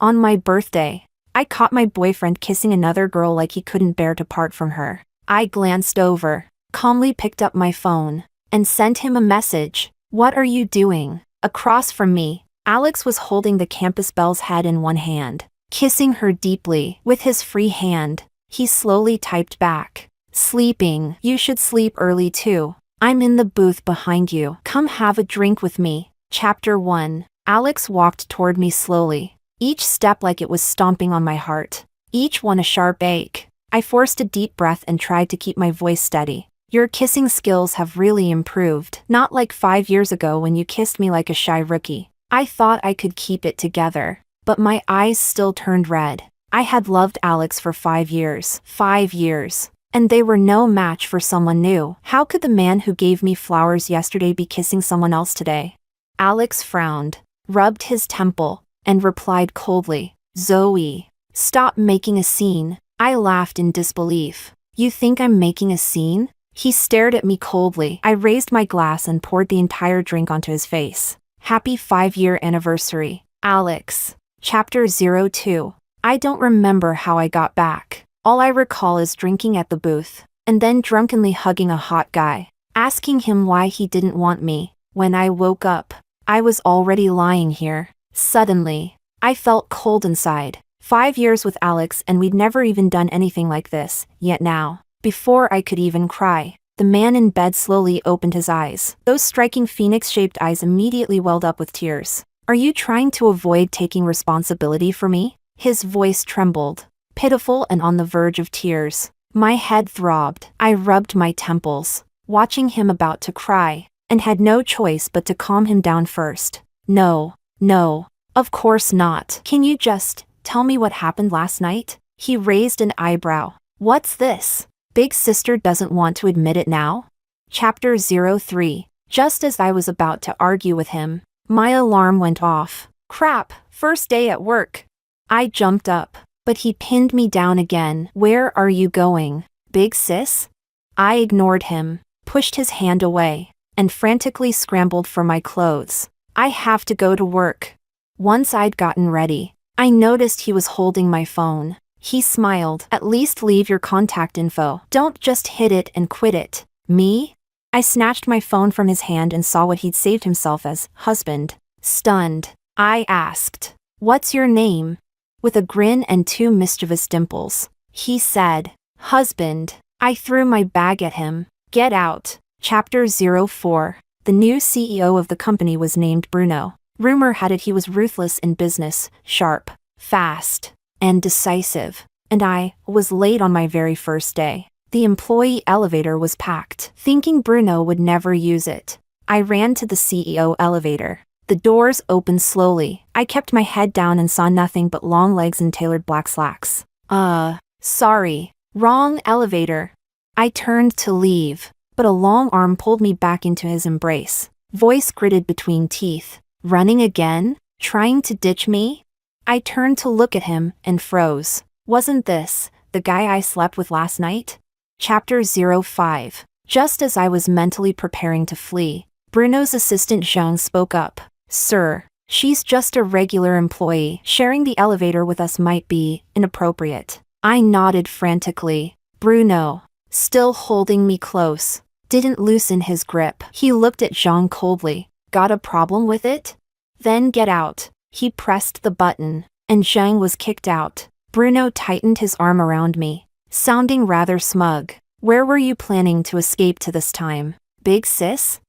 On my birthday, I caught my boyfriend kissing another girl like he couldn't bear to part from her. I glanced over, calmly picked up my phone, and sent him a message. What are you doing? Across from me, Alex was holding the campus belle's head in one hand, kissing her deeply. With his free hand, he slowly typed back. Sleeping. You should sleep early too. I'm in the booth behind you. Come have a drink with me. Chapter 1. Alex walked toward me slowly, each step like it was stomping on my heart, each one a sharp ache. I forced a deep breath and tried to keep my voice steady. Your kissing skills have really improved. Not like 5 years ago when you kissed me like a shy rookie. I thought I could keep it together, but my eyes still turned red. I had loved Alex for 5 years. 5 years. And they were no match for someone new. How could the man who gave me flowers yesterday be kissing someone else today? Alex frowned, rubbed his temple, and replied coldly, Zoe, stop making a scene. I laughed in disbelief. You think I'm making a scene? He stared at me coldly. I raised my glass and poured the entire drink onto his face. Happy 5-year anniversary, Alex. Chapter 02. I don't remember how I got back. All I recall is drinking at the booth, and then drunkenly hugging a hot guy, asking him why he didn't want me. When I woke up, I was already lying here. Suddenly, I felt cold inside. 5 years with Alex and we'd never even done anything like this, yet now, before I could even cry, the man in bed slowly opened his eyes. Those striking phoenix-shaped eyes immediately welled up with tears. Are you trying to avoid taking responsibility for me? His voice trembled, pitiful and on the verge of tears. My head throbbed. I rubbed my temples, watching him about to cry, and had no choice but to calm him down first. No, of course not. Can you just tell me what happened last night? He raised an eyebrow. What's this? Big sister doesn't want to admit it now? Chapter 03. Just as I was about to argue with him, my alarm went off. Crap, first day at work. I jumped up, but he pinned me down again. Where are you going, big sis? I ignored him, pushed his hand away, and frantically scrambled for my clothes. I have to go to work. Once I'd gotten ready, I noticed he was holding my phone. He smiled. At least leave your contact info. Don't just hit it and quit it. Me? I snatched my phone from his hand and saw what he'd saved himself as husband. Stunned, I asked, What's your name? With a grin and 2 mischievous dimples, he said, Husband. I threw my bag at him. Get out. Chapter 04. The new CEO of the company was named Bruno. Rumor had it he was ruthless in business, sharp, fast, and decisive. And I was late on my very first day. The employee elevator was packed. Thinking Bruno would never use it, I ran to the CEO elevator. The doors opened slowly. I kept my head down and saw nothing but long legs and tailored black slacks. Sorry. Wrong elevator. I turned to leave, but a long arm pulled me back into his embrace. Voice gritted between teeth. Running again? Trying to ditch me? I turned to look at him and froze. Wasn't this the guy I slept with last night? Chapter 05. Just as I was mentally preparing to flee, Bruno's assistant Zhang spoke up. Sir, she's just a regular employee. Sharing the elevator with us might be inappropriate. I nodded frantically. Bruno, still holding me close, didn't loosen his grip. He looked at Zhang coldly. Got a problem with it? Then get out. He pressed the button, and Zhang was kicked out. Bruno tightened his arm around me, sounding rather smug. Where were you planning to escape to this time, big sis?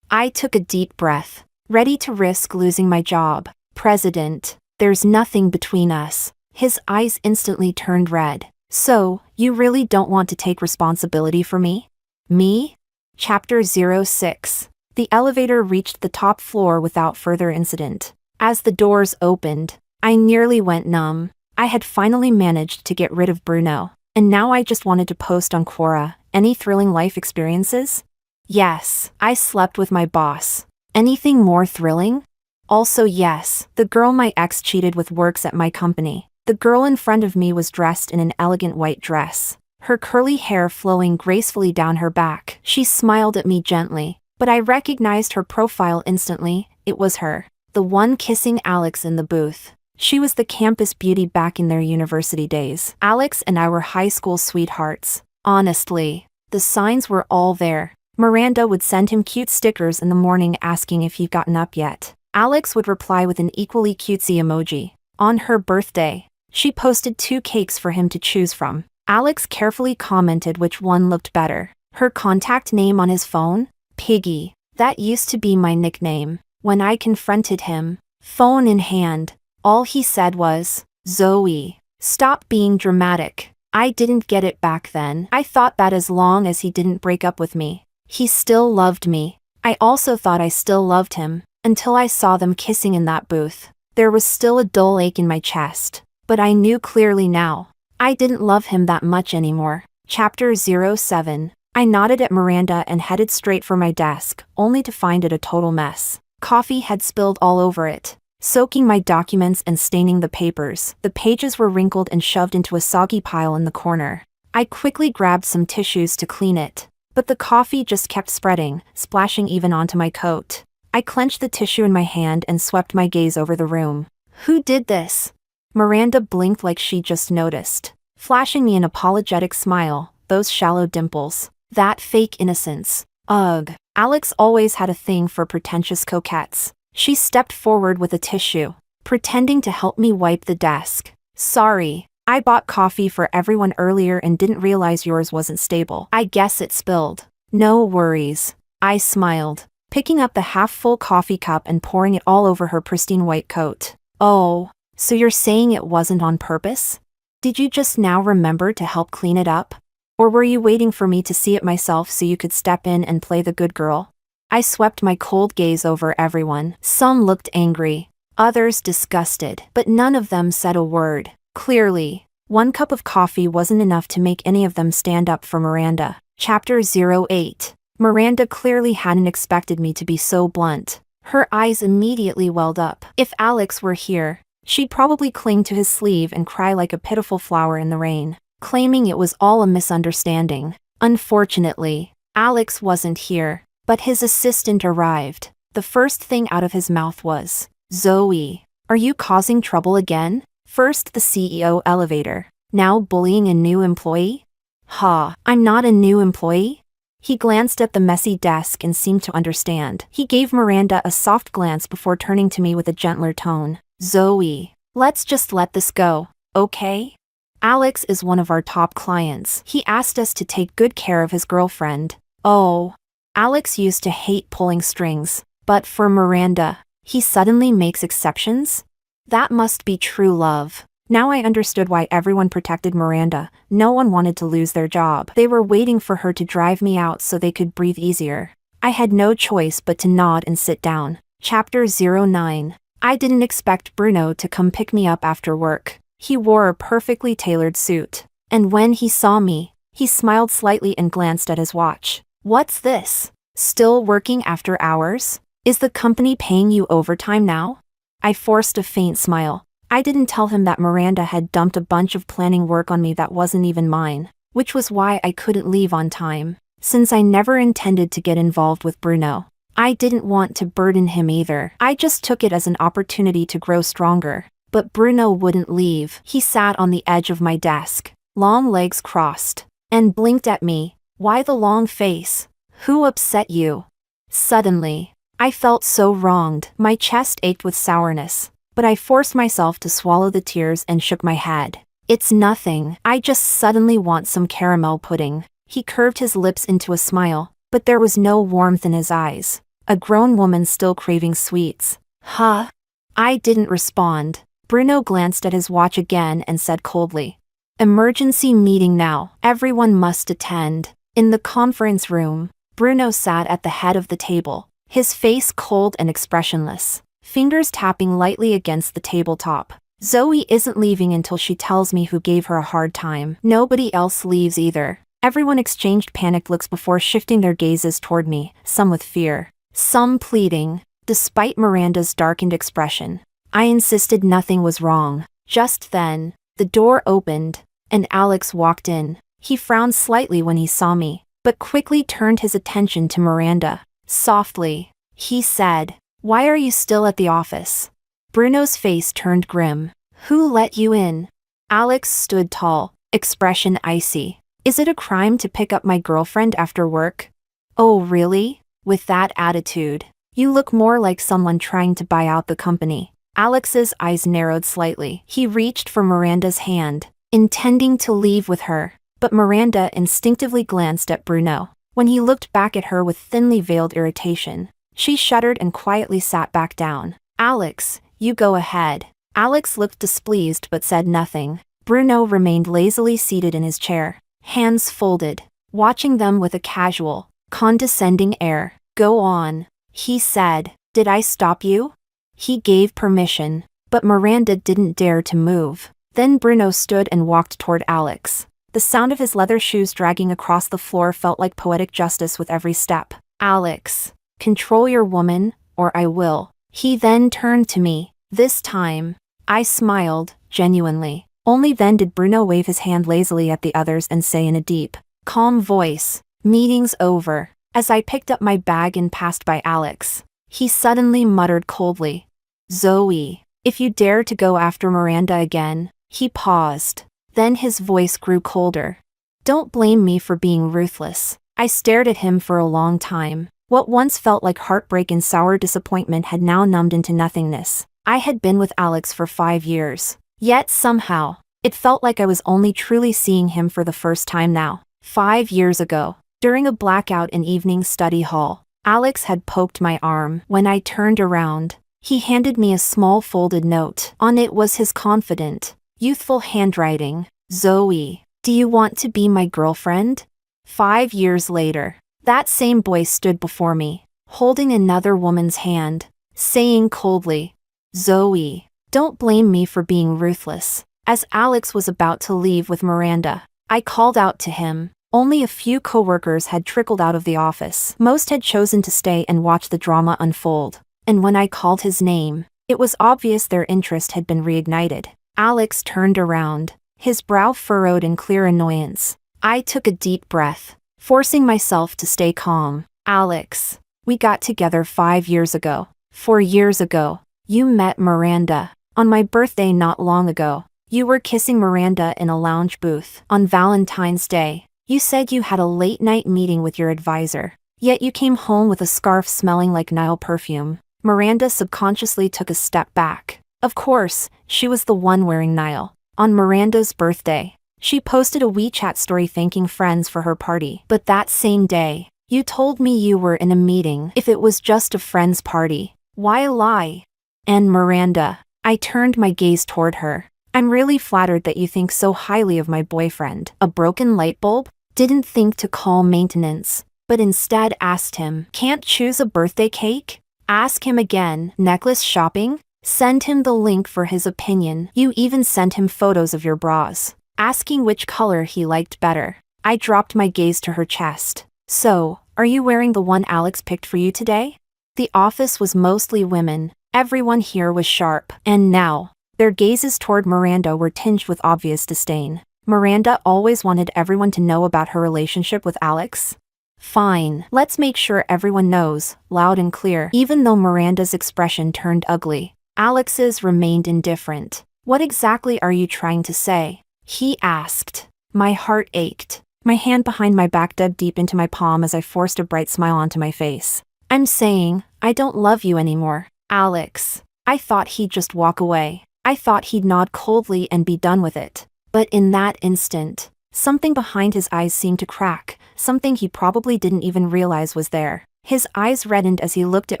I took a deep breath, ready to risk losing my job. President, there's nothing between us. His eyes instantly turned red. So, you really don't want to take responsibility for me? Me? Chapter 06. The elevator reached the top floor without further incident. As the doors opened, I nearly went numb. I had finally managed to get rid of Bruno, and now I just wanted to post on Quora. Any thrilling life experiences? Yes, I slept with my boss. Anything more thrilling? Also yes, the girl my ex cheated with works at my company. The girl in front of me was dressed in an elegant white dress, her curly hair flowing gracefully down her back. She smiled at me gently, but I recognized her profile instantly. It was her, the one kissing Alex in the booth. She was the campus beauty back in their university days. Alex and I were high school sweethearts. Honestly, the signs were all there. Miranda would send him cute stickers in the morning asking if he'd gotten up yet. Alex would reply with an equally cutesy emoji. On her birthday, she posted 2 cakes for him to choose from. Alex carefully commented which one looked better. Her contact name on his phone? Piggy. That used to be my nickname. When I confronted him, phone in hand, all he said was, "Zoe, stop being dramatic." I didn't get it back then. I thought that as long as he didn't break up with me, he still loved me. I also thought I still loved him, until I saw them kissing in that booth. There was still a dull ache in my chest, but I knew clearly now. I didn't love him that much anymore. Chapter 07. I nodded at Miranda and headed straight for my desk, only to find it a total mess. Coffee had spilled all over it, soaking my documents and staining the papers. The pages were wrinkled and shoved into a soggy pile in the corner. I quickly grabbed some tissues to clean it, but the coffee just kept spreading, splashing even onto my coat. I clenched the tissue in my hand and swept my gaze over the room. Who did this? Miranda blinked like she just noticed, flashing me an apologetic smile, those shallow dimples. That fake innocence. Ugh. Alex always had a thing for pretentious coquettes. She stepped forward with a tissue, pretending to help me wipe the desk. Sorry, I bought coffee for everyone earlier and didn't realize yours wasn't stable. I guess it spilled. No worries. I smiled, picking up the half-full coffee cup and pouring it all over her pristine white coat. Oh, so you're saying it wasn't on purpose? Did you just now remember to help clean it up? Or were you waiting for me to see it myself so you could step in and play the good girl? I swept my cold gaze over everyone. Some looked angry, others disgusted, but none of them said a word. Clearly, 1 cup of coffee wasn't enough to make any of them stand up for Miranda. Chapter 08. Miranda clearly hadn't expected me to be so blunt. Her eyes immediately welled up. If Alex were here, she'd probably cling to his sleeve and cry like a pitiful flower in the rain, claiming it was all a misunderstanding. Unfortunately, Alex wasn't here, but his assistant arrived. The first thing out of his mouth was, "Zoe, are you causing trouble again? First the CEO elevator, now bullying a new employee?" "Ha, I'm not a new employee." He glanced at the messy desk and seemed to understand. He gave Miranda a soft glance before turning to me with a gentler tone. "Zoe, let's just let this go, okay? Alex is one of our top clients. He asked us to take good care of his girlfriend." Oh, Alex used to hate pulling strings, but for Miranda, he suddenly makes exceptions? That must be true love. Now I understood why everyone protected Miranda. No one wanted to lose their job. They were waiting for her to drive me out so they could breathe easier. I had no choice but to nod and sit down. Chapter 09. I didn't expect Bruno to come pick me up after work. He wore a perfectly tailored suit, and when he saw me, he smiled slightly and glanced at his watch. "What's this? Still working after hours? Is the company paying you overtime now?" I forced a faint smile. I didn't tell him that Miranda had dumped a bunch of planning work on me that wasn't even mine, which was why I couldn't leave on time. Since I never intended to get involved with Bruno, I didn't want to burden him either. I just took it as an opportunity to grow stronger. But Bruno wouldn't leave. He sat on the edge of my desk, long legs crossed, and blinked at me. "Why the long face? Who upset you?" Suddenly, I felt so wronged. My chest ached with sourness, but I forced myself to swallow the tears and shook my head. "It's nothing. I just suddenly want some caramel pudding." He curved his lips into a smile, but there was no warmth in his eyes. A grown woman still craving sweets. Huh? I didn't respond. Bruno glanced at his watch again and said coldly, "Emergency meeting now. Everyone must attend." In the conference room, Bruno sat at the head of the table, his face cold and expressionless, fingers tapping lightly against the tabletop. "Zoe isn't leaving until she tells me who gave her a hard time. Nobody else leaves either." Everyone exchanged panicked looks before shifting their gazes toward me, some with fear, some pleading. Despite Miranda's darkened expression, I insisted nothing was wrong. Just then, the door opened, and Alex walked in. He frowned slightly when he saw me, but quickly turned his attention to Miranda. Softly, he said, "Why are you still at the office? Bruno's face turned grim. Who let you in? Alex stood tall, expression icy. Is it a crime to pick up my girlfriend after work? Oh really? With that attitude, you look more like someone trying to buy out the company. Alex's eyes narrowed slightly. He reached for Miranda's hand, intending to leave with her, but Miranda instinctively glanced at Bruno. When he looked back at her with thinly veiled irritation, she shuddered and quietly sat back down. Alex, you go ahead. Alex looked displeased but said nothing. Bruno remained lazily seated in his chair, hands folded, watching them with a casual, condescending air. Go on, he said. Did I stop you? He gave permission, but Miranda didn't dare to move. Then Bruno stood and walked toward Alex. The sound of his leather shoes dragging across the floor felt like poetic justice with every step. Alex, control your woman, or I will. He then turned to me. This time, I smiled, genuinely. Only then did Bruno wave his hand lazily at the others and say in a deep, calm voice, meeting's over. As I picked up my bag and passed by Alex, he suddenly muttered coldly, Zoe, if you dare to go after Miranda again. He paused. Then his voice grew colder. Don't blame me for being ruthless. I stared at him for a long time. What once felt like heartbreak and sour disappointment had now numbed into nothingness. I had been with Alex for 5 years. Yet somehow, it felt like I was only truly seeing him for the first time now. 5 years ago, during a blackout in evening study hall, Alex had poked my arm. When I turned around, he handed me a small folded note. On it was his confident, youthful handwriting. Zoe, do you want to be my girlfriend? 5 years later, that same boy stood before me, holding another woman's hand, saying coldly, Zoe, don't blame me for being ruthless. As Alex was about to leave with Miranda, I called out to him. Only a few coworkers had trickled out of the office. Most had chosen to stay and watch the drama unfold. And when I called his name, it was obvious their interest had been reignited. Alex turned around, his brow furrowed in clear annoyance. I took a deep breath, forcing myself to stay calm. Alex, we got together 5 years ago. 4 years ago, you met Miranda. On my birthday not long ago, you were kissing Miranda in a lounge booth. On Valentine's Day, you said you had a late-night meeting with your advisor, yet you came home with a scarf smelling like Nile perfume. Miranda subconsciously took a step back. Of course, she was the one wearing Nile. On Miranda's birthday, she posted a WeChat story thanking friends for her party. But that same day, you told me you were in a meeting. If it was just a friend's party, why lie? And Miranda, I turned my gaze toward her. I'm really flattered that you think so highly of my boyfriend. A broken light bulb? Didn't think to call maintenance, but instead asked him, can't choose a birthday cake? Ask him again, necklace shopping? Send him the link for his opinion. You even sent him photos of your bras, asking which color he liked better. I dropped my gaze to her chest. So, are you wearing the one Alex picked for you today? The office was mostly women. Everyone here was sharp. And now, their gazes toward Miranda were tinged with obvious disdain. Miranda always wanted everyone to know about her relationship with Alex. Fine, let's make sure everyone knows, loud and clear. Even though Miranda's expression turned ugly, Alex's remained indifferent. What exactly are you trying to say? He asked. My heart ached. My hand behind my back dug deep into my palm as I forced a bright smile onto my face. I'm saying, I don't love you anymore, Alex. I thought he'd just walk away. I thought he'd nod coldly and be done with it. But in that instant, something behind his eyes seemed to crack, something he probably didn't even realize was there. His eyes reddened as he looked at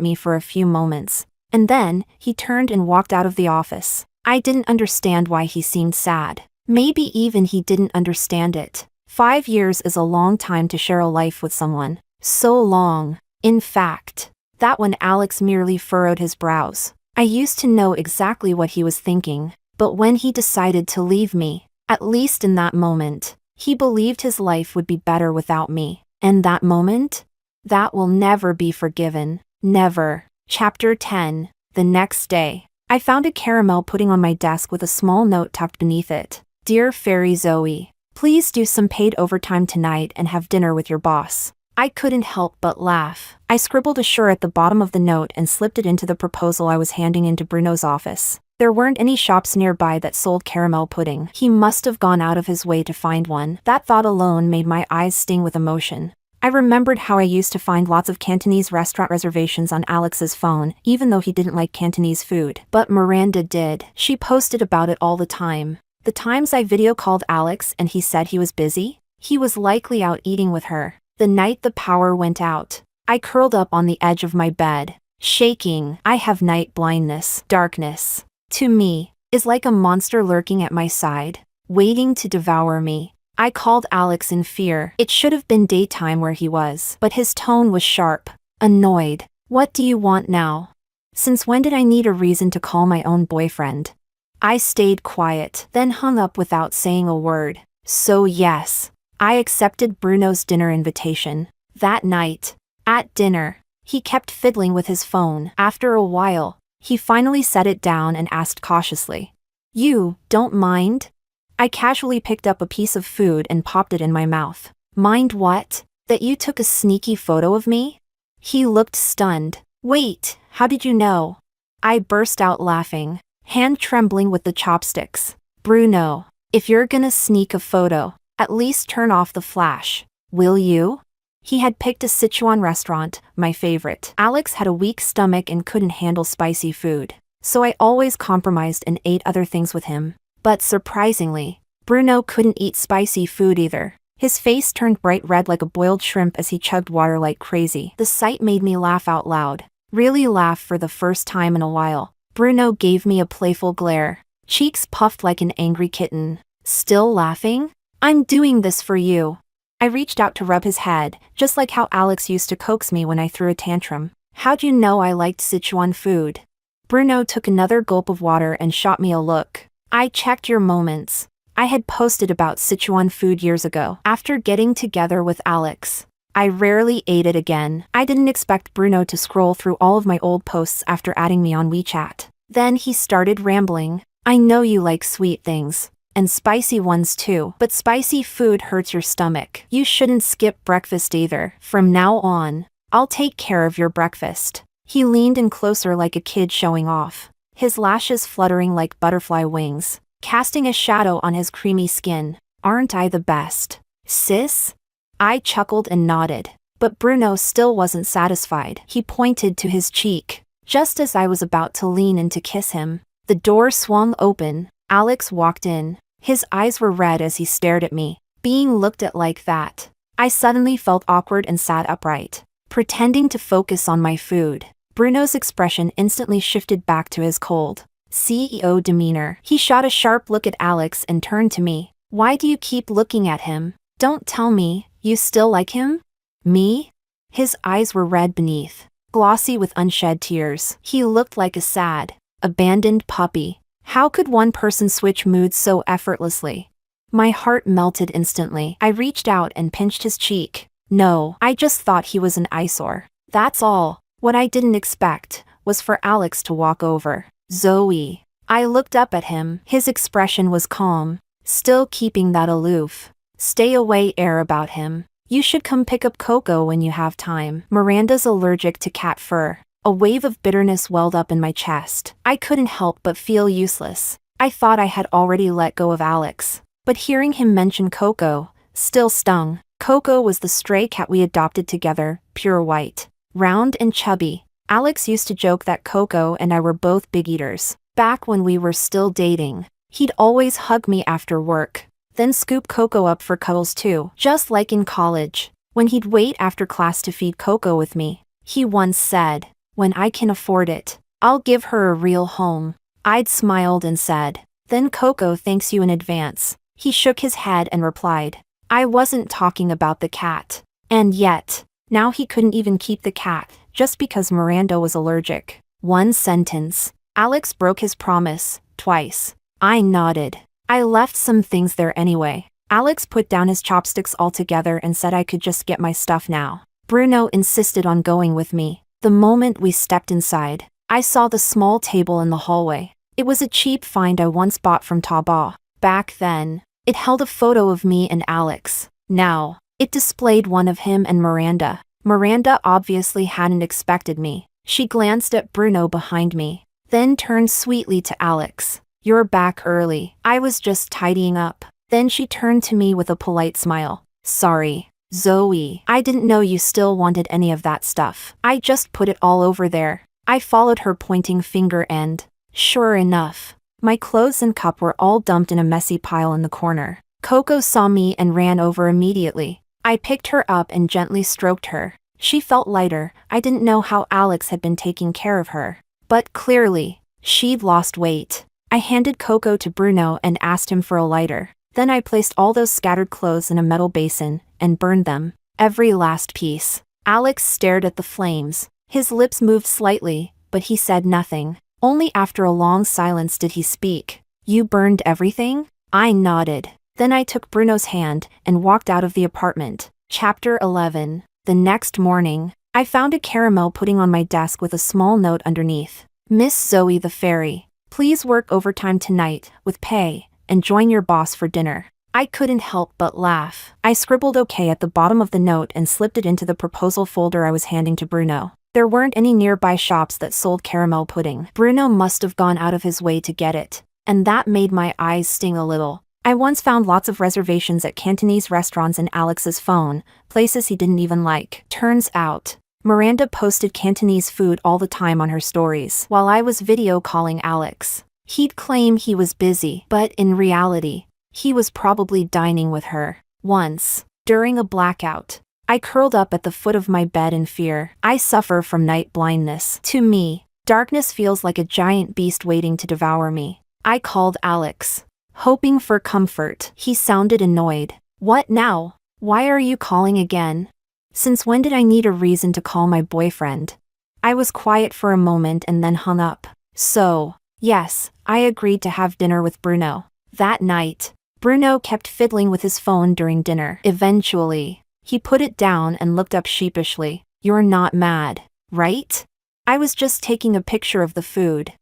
me for a few moments, and then, he turned and walked out of the office. I didn't understand why he seemed sad. Maybe even he didn't understand it. 5 years is a long time to share a life with someone. So long, in fact, that when Alex merely furrowed his brows, I used to know exactly what he was thinking. But when he decided to leave me, at least in that moment, he believed his life would be better without me. And that moment? That will never be forgiven. Never. Chapter 10. The next day, I found a caramel pudding on my desk with a small note tucked beneath it. Dear Fairy Zoe, please do some paid overtime tonight and have dinner with your boss. I couldn't help but laugh. I scribbled a sure at the bottom of the note and slipped it into the proposal I was handing into Bruno's office. There weren't any shops nearby that sold caramel pudding. He must have gone out of his way to find one. That thought alone made my eyes sting with emotion. I remembered how I used to find lots of Cantonese restaurant reservations on Alex's phone, even though he didn't like Cantonese food. But Miranda did. She posted about it all the time. The times I video called Alex and he said he was busy, he was likely out eating with her. The night the power went out, I curled up on the edge of my bed, shaking. I have night blindness. Darkness, to me, is like a monster lurking at my side, waiting to devour me. I called Alex in fear. It should have been daytime where he was, but his tone was sharp, annoyed. What do you want now? Since when did I need a reason to call my own boyfriend? I stayed quiet, then hung up without saying a word. So yes, I accepted Bruno's dinner invitation. That night, at dinner, he kept fiddling with his phone. After a while, he finally set it down and asked cautiously, "You don't mind?" I casually picked up a piece of food and popped it in my mouth. "Mind what? That you took a sneaky photo of me?" He looked stunned. "Wait, how did you know?" I burst out laughing, hand trembling with the chopsticks. "Bruno, if you're gonna sneak a photo, at least turn off the flash, will you?" He had picked a Sichuan restaurant, my favorite. Alex had a weak stomach and couldn't handle spicy food, so I always compromised and ate other things with him. But surprisingly, Bruno couldn't eat spicy food either. His face turned bright red like a boiled shrimp as he chugged water like crazy. The sight made me laugh out loud. Really laugh for the first time in a while. Bruno gave me a playful glare, cheeks puffed like an angry kitten. "Still laughing? I'm doing this for you." I reached out to rub his head, just like how Alex used to coax me when I threw a tantrum. "How'd you know I liked Sichuan food?" Bruno took another gulp of water and shot me a look. "I checked your moments. I had posted about Sichuan food years ago. After getting together with Alex, I rarely ate it again." I didn't expect Bruno to scroll through all of my old posts after adding me on WeChat. Then he started rambling. "I know you like sweet things. And spicy ones too. But spicy food hurts your stomach. You shouldn't skip breakfast either. From now on, I'll take care of your breakfast." He leaned in closer like a kid showing off, his lashes fluttering like butterfly wings, casting a shadow on his creamy skin. "Aren't I the best, sis?" I chuckled and nodded, but Bruno still wasn't satisfied. He pointed to his cheek. Just as I was about to lean in to kiss him, the door swung open. Alex walked in. His eyes were red as he stared at me. Being looked at like that, I suddenly felt awkward and sat upright, pretending to focus on my food. Bruno's expression instantly shifted back to his cold CEO demeanor. He shot a sharp look at Alex and turned to me. "Why do you keep looking at him? Don't tell me, you still like him?" "Me?" His eyes were red beneath, glossy with unshed tears. He looked like a sad, abandoned puppy. How could one person switch moods so effortlessly? My heart melted instantly. I reached out and pinched his cheek. "No, I just thought he was an eyesore. That's all." What I didn't expect was for Alex to walk over. "Zoe." I looked up at him. His expression was calm, still keeping that aloof, stay away air about him. "You should come pick up Coco when you have time. Miranda's allergic to cat fur." A wave of bitterness welled up in my chest. I couldn't help but feel useless. I thought I had already let go of Alex, but hearing him mention Coco still stung. Coco was the stray cat we adopted together, pure white, round and chubby. Alex used to joke that Coco and I were both big eaters. Back when we were still dating, he'd always hug me after work, then scoop Coco up for cuddles too. Just like in college, when he'd wait after class to feed Coco with me. He once said, "When I can afford it, I'll give her a real home." I'd smiled and said, "Then Coco thanks you in advance." He shook his head and replied, "I wasn't talking about the cat." And yet, now he couldn't even keep the cat, just because Miranda was allergic. One sentence. Alex broke his promise, twice. I nodded. I left some things there anyway. Alex put down his chopsticks altogether and said I could just get my stuff now. Bruno insisted on going with me. The moment we stepped inside, I saw the small table in the hallway. It was a cheap find I once bought from Taobao. Back then, it held a photo of me and Alex. Now, It displayed one of him and Miranda. Miranda obviously hadn't expected me. She glanced at Bruno behind me, then turned sweetly to Alex. "You're back early. I was just tidying up." Then she turned to me with a polite smile. "Sorry, Zoe. I didn't know you still wanted any of that stuff. I just put it all over there." I followed her pointing finger and, sure enough, my clothes and cup were all dumped in a messy pile in the corner. Coco saw me and ran over immediately. I picked her up and gently stroked her. She felt lighter. I didn't know how Alex had been taking care of her, but clearly, she'd lost weight. I handed Coco to Bruno and asked him for a lighter. Then I placed all those scattered clothes in a metal basin and burned them, every last piece. Alex stared at the flames. His lips moved slightly, but he said nothing. Only after a long silence did he speak. "You burned everything?" I nodded. Then I took Bruno's hand and walked out of the apartment. Chapter 11. The next morning, I found a caramel pudding on my desk with a small note underneath. "Miss Zoe the Fairy, please work overtime tonight, with pay, and join your boss for dinner." I couldn't help but laugh. I scribbled "okay" at the bottom of the note and slipped it into the proposal folder I was handing to Bruno. There weren't any nearby shops that sold caramel pudding. Bruno must have gone out of his way to get it, and that made my eyes sting a little. I once found lots of reservations at Cantonese restaurants in Alex's phone, places he didn't even like. Turns out, Miranda posted Cantonese food all the time on her stories while I was video calling Alex. He'd claim he was busy, but in reality, he was probably dining with her. Once, during a blackout, I curled up at the foot of my bed in fear. I suffer from night blindness. To me, darkness feels like a giant beast waiting to devour me. I called Alex, hoping for comfort. He sounded annoyed. "What now? Why are you calling again? Since when did I need a reason to call my boyfriend?" I was quiet for a moment and then hung up. So, yes, I agreed to have dinner with Bruno. That night, Bruno kept fiddling with his phone during dinner. Eventually, he put it down and looked up sheepishly. "You're not mad, right?" I was just taking a picture of the food.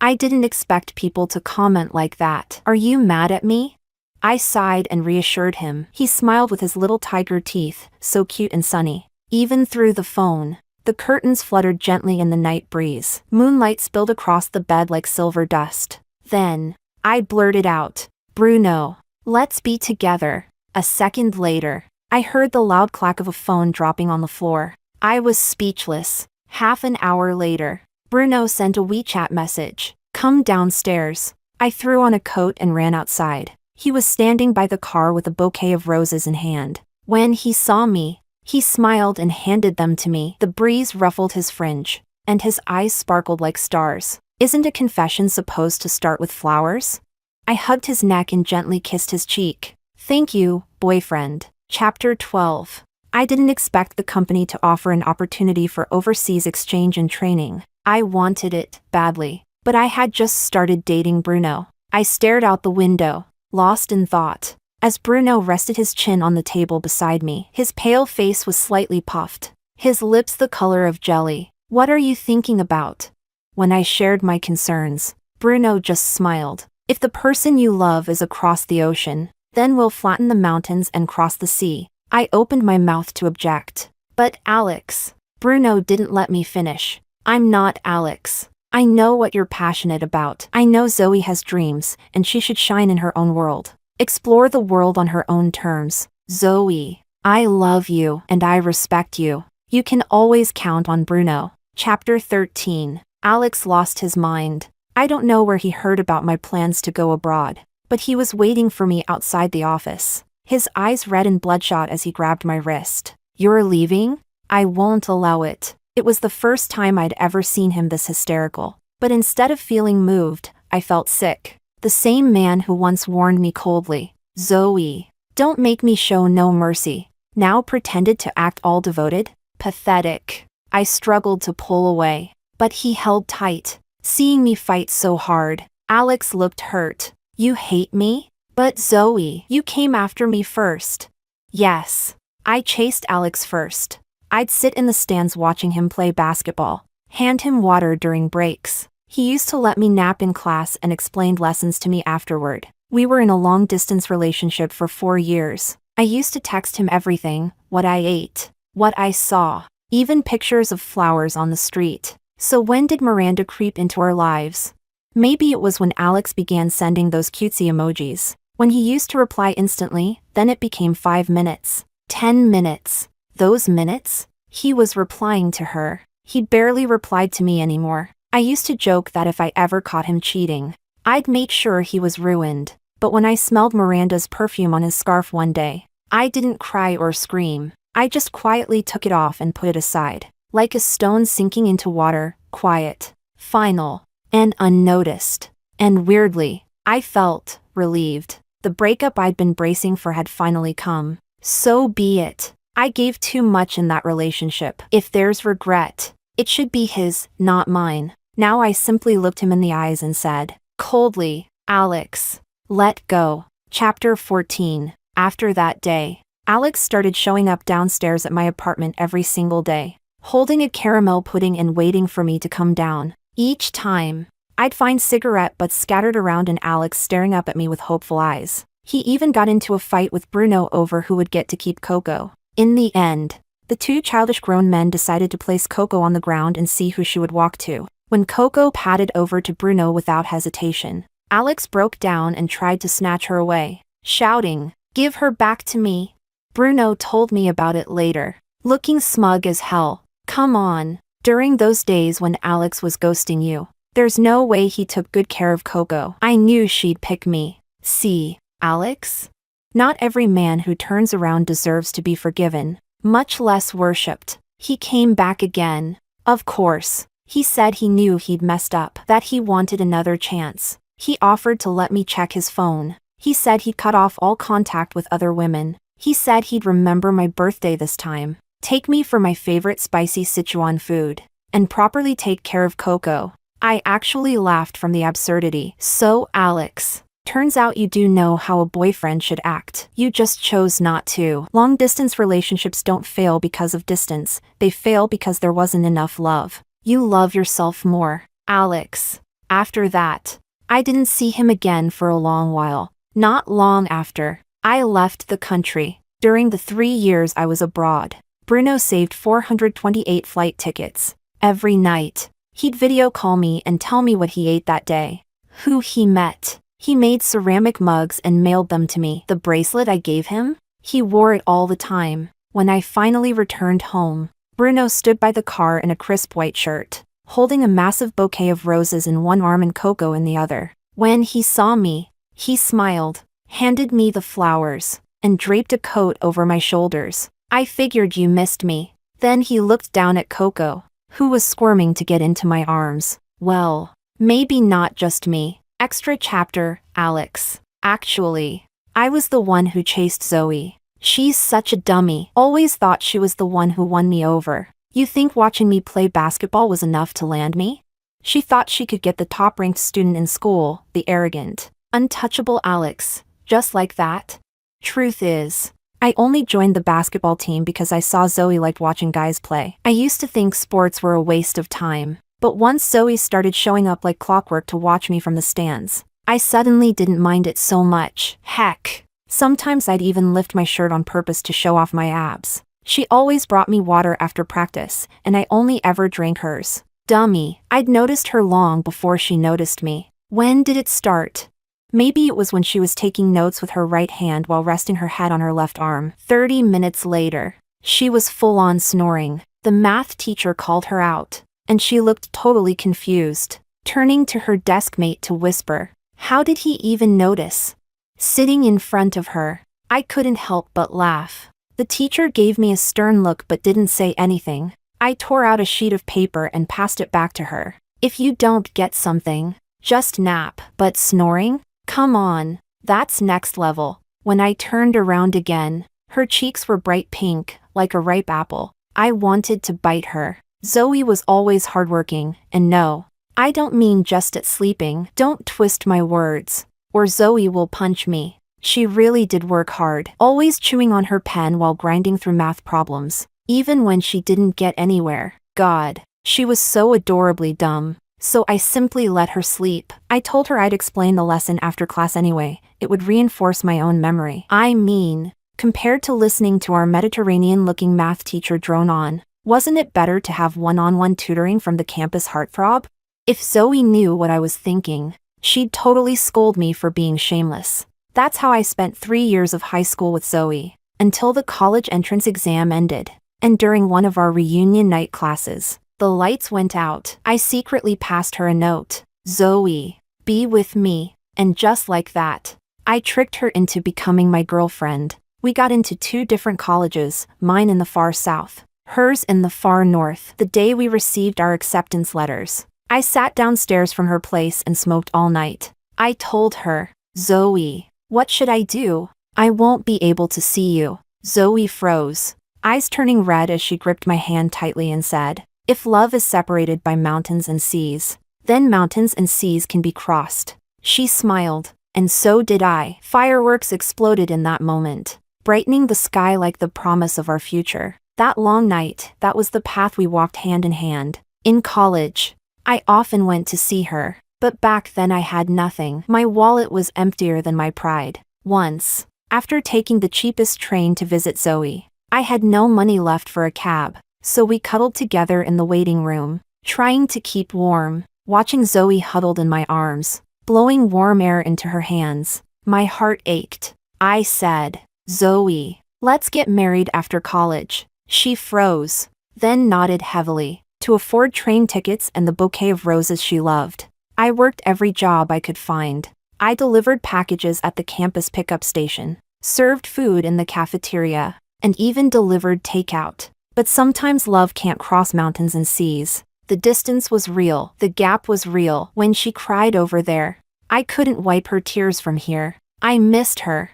I didn't expect people to comment like that. "Are you mad at me?" I sighed and reassured him. He smiled with his little tiger teeth, so cute and sunny. Even through the phone, the curtains fluttered gently in the night breeze. Moonlight spilled across the bed like silver dust. Then, I blurted out, "Bruno, let's be together." A second later, I heard the loud clack of a phone dropping on the floor. I was speechless. Half an hour later, Bruno sent a WeChat message. "Come downstairs." I threw on a coat and ran outside. He was standing by the car with a bouquet of roses in hand. When he saw me, he smiled and handed them to me. The breeze ruffled his fringe, and his eyes sparkled like stars. Isn't a confession supposed to start with flowers? I hugged his neck and gently kissed his cheek. "Thank you, boyfriend." Chapter 12. I didn't expect the company to offer an opportunity for overseas exchange and training. I wanted it badly, but I had just started dating Bruno. I stared out the window, lost in thought, as Bruno rested his chin on the table beside me. His pale face was slightly puffed, his lips the color of jelly. "What are you thinking about?" When I shared my concerns, Bruno just smiled. "If the person you love is across the ocean, then we'll flatten the mountains and cross the sea." I opened my mouth to object. "But Alex." Bruno didn't let me finish. "I'm not Alex. I know what you're passionate about. I know Zoe has dreams, and she should shine in her own world. Explore the world on her own terms. Zoe, I love you and I respect you. You can always count on Bruno." Chapter 13. Alex lost his mind. I don't know where he heard about my plans to go abroad, but he was waiting for me outside the office. His eyes red and bloodshot as he grabbed my wrist. "You're leaving?" "I won't allow it." It was the first time I'd ever seen him this hysterical. But instead of feeling moved, I felt sick. The same man who once warned me coldly, "Zoe, don't make me show no mercy," now pretended to act all devoted. Pathetic. I struggled to pull away, but he held tight. Seeing me fight so hard, Alex looked hurt. "You hate me?" "But Zoe, you came after me first." "Yes. I chased Alex first. I'd sit in the stands watching him play basketball, hand him water during breaks. He used to let me nap in class and explained lessons to me afterward. We were in a long-distance relationship for 4 years. I used to text him everything, what I ate, what I saw, even pictures of flowers on the street. So when did Miranda creep into our lives? Maybe it was when Alex began sending those cutesy emojis. When he used to reply instantly, then it became 5 minutes. 10 minutes. Those minutes? He was replying to her. He barely replied to me anymore. I used to joke that if I ever caught him cheating, I'd make sure he was ruined. But when I smelled Miranda's perfume on his scarf one day, I didn't cry or scream. I just quietly took it off and put it aside. Like a stone sinking into water, quiet, final, and unnoticed. And weirdly, I felt relieved. The breakup I'd been bracing for had finally come. So be it. I gave too much in that relationship. If there's regret, it should be his, not mine. Now I simply looked him in the eyes and said, coldly, Alex, let go. Chapter 14. After that day, Alex started showing up downstairs at my apartment every single day, holding a caramel pudding and waiting for me to come down. Each time, I'd find cigarette butts scattered around and Alex staring up at me with hopeful eyes. He even got into a fight with Bruno over who would get to keep Coco. In the end, the two childish grown men decided to place Coco on the ground and see who she would walk to. When Coco padded over to Bruno without hesitation, Alex broke down and tried to snatch her away, shouting, "Give her back to me." Bruno told me about it later, looking smug as hell. Come on. During those days when Alex was ghosting you, there's no way he took good care of Coco. I knew she'd pick me. See, Alex? Not every man who turns around deserves to be forgiven, much less worshipped. He came back again. Of course. He said he knew he'd messed up, that he wanted another chance. He offered to let me check his phone. He said he'd cut off all contact with other women. He said he'd remember my birthday this time, take me for my favorite spicy Sichuan food, and properly take care of Coco. I actually laughed from the absurdity. So, Alex, turns out you do know how a boyfriend should act. You just chose not to. Long-distance relationships don't fail because of distance. They fail because there wasn't enough love. You love yourself more, Alex. After that, I didn't see him again for a long while. Not long after, I left the country. During the 3 years I was abroad, Bruno saved 428 flight tickets. Every night, he'd video call me and tell me what he ate that day, who he met. He made ceramic mugs and mailed them to me. The bracelet I gave him? He wore it all the time. When I finally returned home, Bruno stood by the car in a crisp white shirt, holding a massive bouquet of roses in one arm and Coco in the other. When he saw me, he smiled, handed me the flowers, and draped a coat over my shoulders. I figured you missed me. Then he looked down at Coco, who was squirming to get into my arms. Well, maybe not just me. Extra chapter, Alex. Actually, I was the one who chased Zoe. She's such a dummy. Always thought she was the one who won me over. You think watching me play basketball was enough to land me? She thought she could get the top-ranked student in school, the arrogant, untouchable Alex, just like that. Truth is, I only joined the basketball team because I saw Zoe liked watching guys play. I used to think sports were a waste of time, but once Zoe started showing up like clockwork to watch me from the stands, I suddenly didn't mind it so much. Heck, sometimes I'd even lift my shirt on purpose to show off my abs. She always brought me water after practice, and I only ever drank hers. Dummy, I'd noticed her long before she noticed me. When did it start? Maybe it was when she was taking notes with her right hand while resting her head on her left arm. 30 minutes later, she was full-on snoring. The math teacher called her out, and she looked totally confused, turning to her desk mate to whisper, "How did he even notice?" Sitting in front of her, I couldn't help but laugh. The teacher gave me a stern look but didn't say anything. I tore out a sheet of paper and passed it back to her. If you don't get something, just nap. But snoring? Come on, that's next level. When I turned around again, her cheeks were bright pink, like a ripe apple. I wanted to bite her. Zoe was always hardworking, and no, I don't mean just at sleeping. Don't twist my words, or Zoe will punch me. She really did work hard, always chewing on her pen while grinding through math problems, even when she didn't get anywhere. God, she was so adorably dumb. So I simply let her sleep. I told her I'd explain the lesson after class anyway. It would reinforce my own memory. I mean, compared to listening to our Mediterranean-looking math teacher drone on. Wasn't it better to have one-on-one tutoring from the campus heartthrob? If Zoe knew what I was thinking, she'd totally scold me for being shameless. That's how I spent 3 years of high school with Zoe, until the college entrance exam ended. And during one of our reunion night classes, the lights went out. I secretly passed her a note. Zoe, be with me. And just like that, I tricked her into becoming my girlfriend. We got into 2 different colleges, mine in the far south, hers in the far north. The day we received our acceptance letters, I sat downstairs from her place and smoked all night. I told her, Zoe, what should I do? I won't be able to see you. Zoe froze, eyes turning red as she gripped my hand tightly and said, if love is separated by mountains and seas, then mountains and seas can be crossed. She smiled, and so did I. Fireworks exploded in that moment, brightening the sky like the promise of our future. That long night, that was the path we walked hand in hand. In college, I often went to see her, but back then I had nothing. My wallet was emptier than my pride. Once, after taking the cheapest train to visit Zoe, I had no money left for a cab, so we cuddled together in the waiting room, trying to keep warm, watching Zoe huddled in my arms, blowing warm air into her hands. My heart ached. I said, Zoe, let's get married after college. She froze, then nodded heavily. To afford train tickets and the bouquet of roses she loved, I worked every job I could find. I delivered packages at the campus pickup station, served food in the cafeteria, and even delivered takeout. But sometimes love can't cross mountains and seas. The distance was real, the gap was real. When she cried over there, I couldn't wipe her tears from here. I missed her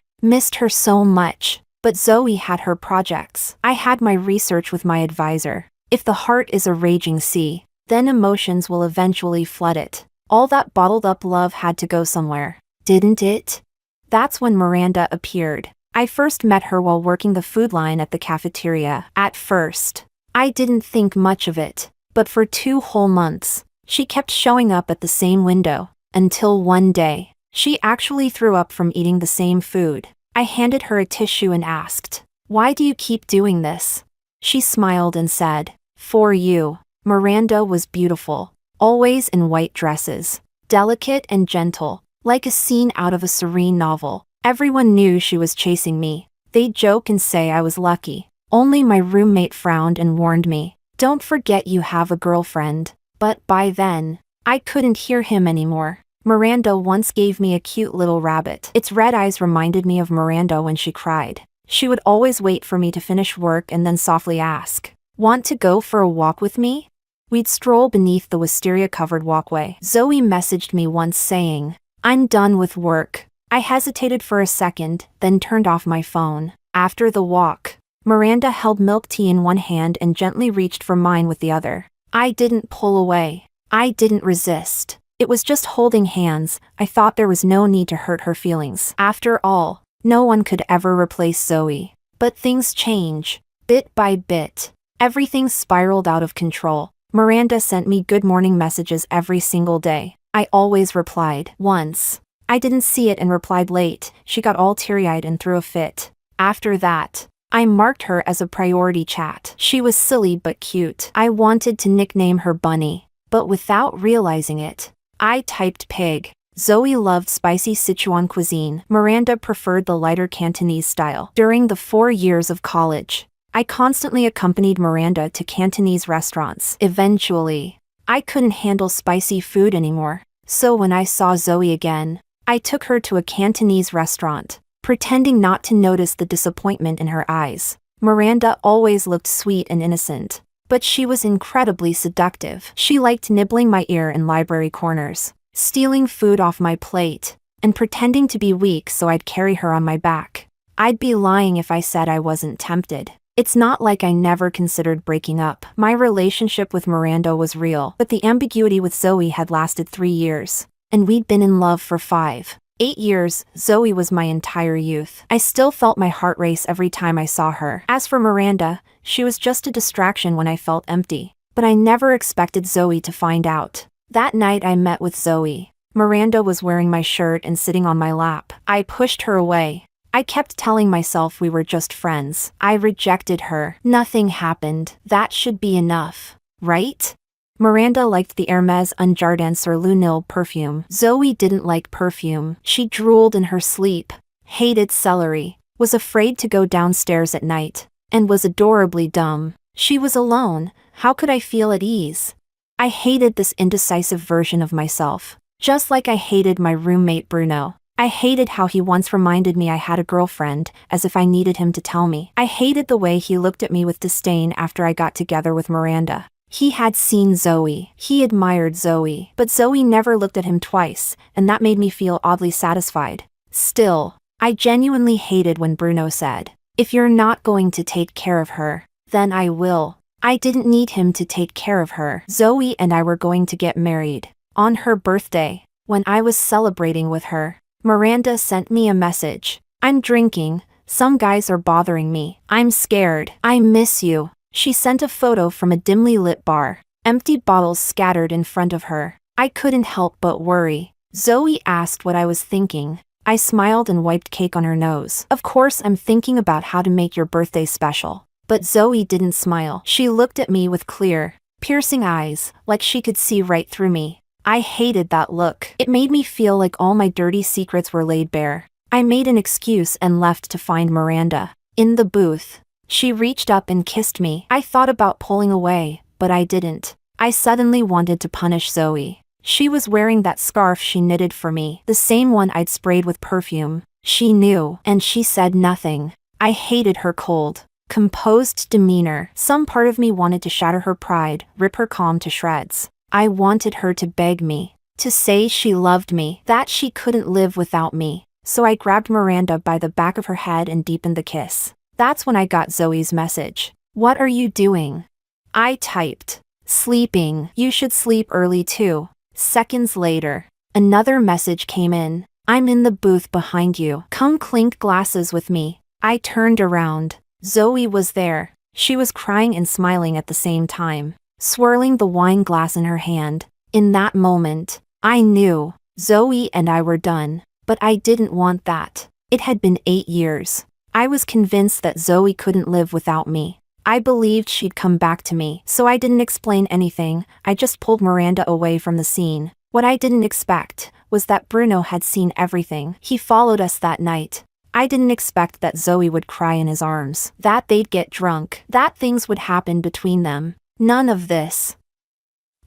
so much. But Zoe had her projects. I had my research with my advisor. If the heart is a raging sea, then emotions will eventually flood it. All that bottled up love had to go somewhere, didn't it? That's when Miranda appeared. I first met her while working the food line at the cafeteria. At first, I didn't think much of it. But for 2 whole months, she kept showing up at the same window, until one day, she actually threw up from eating the same food. I handed her a tissue and asked, why do you keep doing this? She smiled and said, for you. Miranda was beautiful, always in white dresses, delicate and gentle, like a scene out of a serene novel. Everyone knew she was chasing me. They'd joke and say I was lucky. Only my roommate frowned and warned me, don't forget you have a girlfriend. But by then, I couldn't hear him anymore. Miranda once gave me a cute little rabbit. Its red eyes reminded me of Miranda when she cried. She would always wait for me to finish work and then softly ask, want to go for a walk with me? We'd stroll beneath the wisteria-covered walkway. Zoe messaged me once saying, I'm done with work. I hesitated for a second, then turned off my phone. After the walk, Miranda held milk tea in one hand and gently reached for mine with the other. I didn't pull away. I didn't resist. It was just holding hands. I thought there was no need to hurt her feelings. After all, no one could ever replace Zoe. But things change. Bit by bit. Everything spiraled out of control. Miranda sent me good morning messages every single day. I always replied. Once, I didn't see it and replied late. She got all teary-eyed and threw a fit. After that, I marked her as a priority chat. She was silly but cute. I wanted to nickname her Bunny, but without realizing it, I typed pig. Zoe loved spicy Sichuan cuisine. Miranda preferred the lighter Cantonese style. During the 4 years of college, I constantly accompanied Miranda to Cantonese restaurants. Eventually, I couldn't handle spicy food anymore. So when I saw Zoe again, I took her to a Cantonese restaurant, pretending not to notice the disappointment in her eyes. Miranda always looked sweet and innocent, but she was incredibly seductive. She liked nibbling my ear in library corners, stealing food off my plate, and pretending to be weak so I'd carry her on my back. I'd be lying if I said I wasn't tempted. It's not like I never considered breaking up. My relationship with Miranda was real, but the ambiguity with Zoe had lasted 3 years, and we'd been in love for 5. 8 years. Zoe was my entire youth. I still felt my heart race every time I saw her. As for Miranda, she was just a distraction when I felt empty. But I never expected Zoe to find out. That night I met with Zoe. Miranda was wearing my shirt and sitting on my lap. I pushed her away. I kept telling myself we were just friends. I rejected her. Nothing happened. That should be enough, right? Miranda liked the Hermès Un Jardin sur le Nil perfume. Zoe didn't like perfume. She drooled in her sleep, hated celery, was afraid to go downstairs at night, and was adorably dumb. She was alone. How could I feel at ease? I hated this indecisive version of myself, just like I hated my roommate Bruno. I hated how he once reminded me I had a girlfriend, as if I needed him to tell me. I hated the way he looked at me with disdain after I got together with Miranda. He had seen Zoe. He admired Zoe, but Zoe never looked at him twice, and that made me feel oddly satisfied. Still, I genuinely hated when Bruno said, "If you're not going to take care of her, then I will." I didn't need him to take care of her. Zoe and I were going to get married. On her birthday, when I was celebrating with her, Miranda sent me a message. "I'm drinking. Some guys are bothering me. I'm scared. I miss you." She sent a photo from a dimly lit bar, empty bottles scattered in front of her. I couldn't help but worry. Zoe asked what I was thinking. I smiled and wiped cake on her nose. "Of course I'm thinking about how to make your birthday special." But Zoe didn't smile. She looked at me with clear, piercing eyes, like she could see right through me. I hated that look. It made me feel like all my dirty secrets were laid bare. I made an excuse and left to find Miranda. In the booth, she reached up and kissed me. I thought about pulling away, but I didn't. I suddenly wanted to punish Zoe. She was wearing that scarf she knitted for me, the same one I'd sprayed with perfume. She knew, and she said nothing. I hated her cold, composed demeanor. Some part of me wanted to shatter her pride, rip her calm to shreds. I wanted her to beg me, to say she loved me, that she couldn't live without me. So I grabbed Miranda by the back of her head and deepened the kiss. That's when I got Zoe's message. "What are you doing?" I typed, "Sleeping. You should sleep early too." Seconds later, another message came in. "I'm in the booth behind you. Come clink glasses with me." I turned around. Zoe was there. She was crying and smiling at the same time, swirling the wine glass in her hand. In that moment, I knew Zoe and I were done. But I didn't want that. It had been 8 years. I was convinced that Zoe couldn't live without me. I believed she'd come back to me, so I didn't explain anything. I just pulled Miranda away from the scene. What I didn't expect was that Bruno had seen everything. He followed us that night. I didn't expect that Zoe would cry in his arms, that they'd get drunk, that things would happen between them. None of this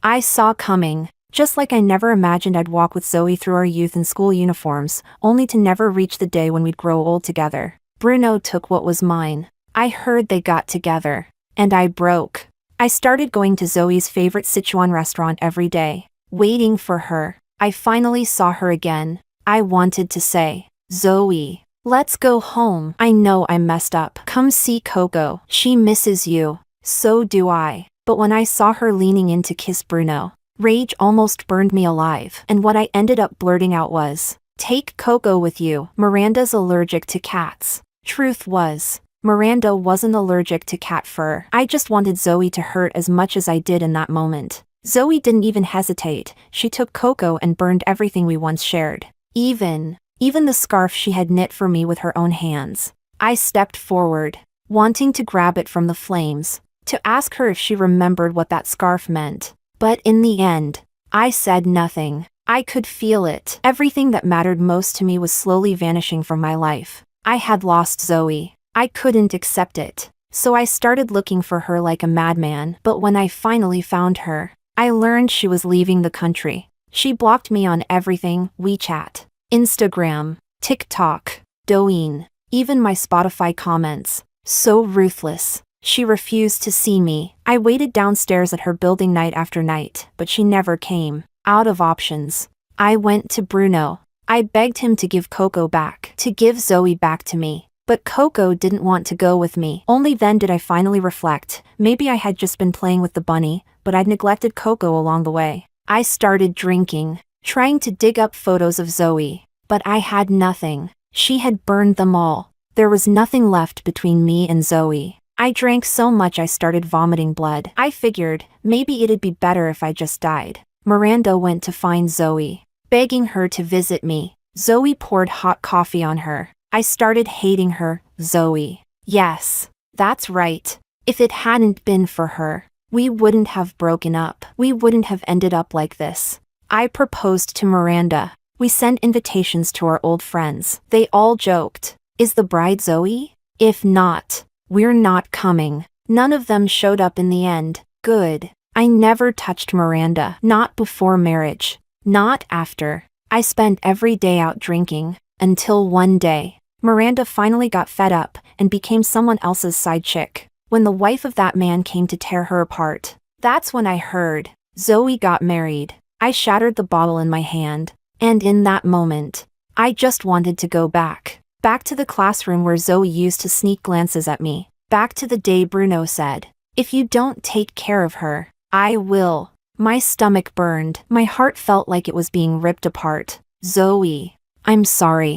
I saw coming. Just like I never imagined I'd walk with Zoe through our youth in school uniforms, only to never reach the day when we'd grow old together. Bruno took what was mine. I heard they got together, and I broke. I started going to Zoe's favorite Sichuan restaurant every day, waiting for her. I finally saw her again. I wanted to say, "Zoe, let's go home. I know I messed up. Come see Coco. She misses you." So do I. But when I saw her leaning in to kiss Bruno, rage almost burned me alive. And what I ended up blurting out was, "Take Coco with you. Miranda's allergic to cats." Truth was, Miranda wasn't allergic to cat fur. I just wanted Zoe to hurt as much as I did in that moment. Zoe didn't even hesitate. She took Coco and burned everything we once shared. Even the scarf she had knit for me with her own hands. I stepped forward, wanting to grab it from the flames, to ask her if she remembered what that scarf meant. But in the end, I said nothing. I could feel it. Everything that mattered most to me was slowly vanishing from my life. I had lost Zoe. I couldn't accept it. So I started looking for her like a madman. But when I finally found her, I learned she was leaving the country. She blocked me on everything: WeChat, Instagram, TikTok, Douyin, even my Spotify comments. So ruthless. She refused to see me. I waited downstairs at her building night after night, but she never came. Out of options, I went to Bruno. I begged him to give Coco back, to give Zoe back to me. But Coco didn't want to go with me. Only then did I finally reflect. Maybe I had just been playing with the bunny, but I'd neglected Coco along the way. I started drinking, trying to dig up photos of Zoe. But I had nothing. She had burned them all. There was nothing left between me and Zoe. I drank so much I started vomiting blood. I figured, maybe it'd be better if I just died. Miranda went to find Zoe, begging her to visit me. Zoe poured hot coffee on her, I started hating her, Zoe. Yes, that's right. If it hadn't been for her, we wouldn't have broken up. We wouldn't have ended up like this. I proposed to Miranda. We sent invitations to our old friends. They all joked. Is the bride Zoe? If not, we're not coming. None of them showed up in the end. Good. I never touched Miranda. Not before marriage. Not after. I spent every day out drinking. Until one day, Miranda finally got fed up and became someone else's side chick. When the wife of that man came to tear her apart, that's when I heard Zoe got married. I shattered the bottle in my hand, and in that moment, I just wanted to go back. Back to the classroom where Zoe used to sneak glances at me. Back to the day Bruno said, "If you don't take care of her, I will." My stomach burned. My heart felt like it was being ripped apart. Zoe, I'm sorry.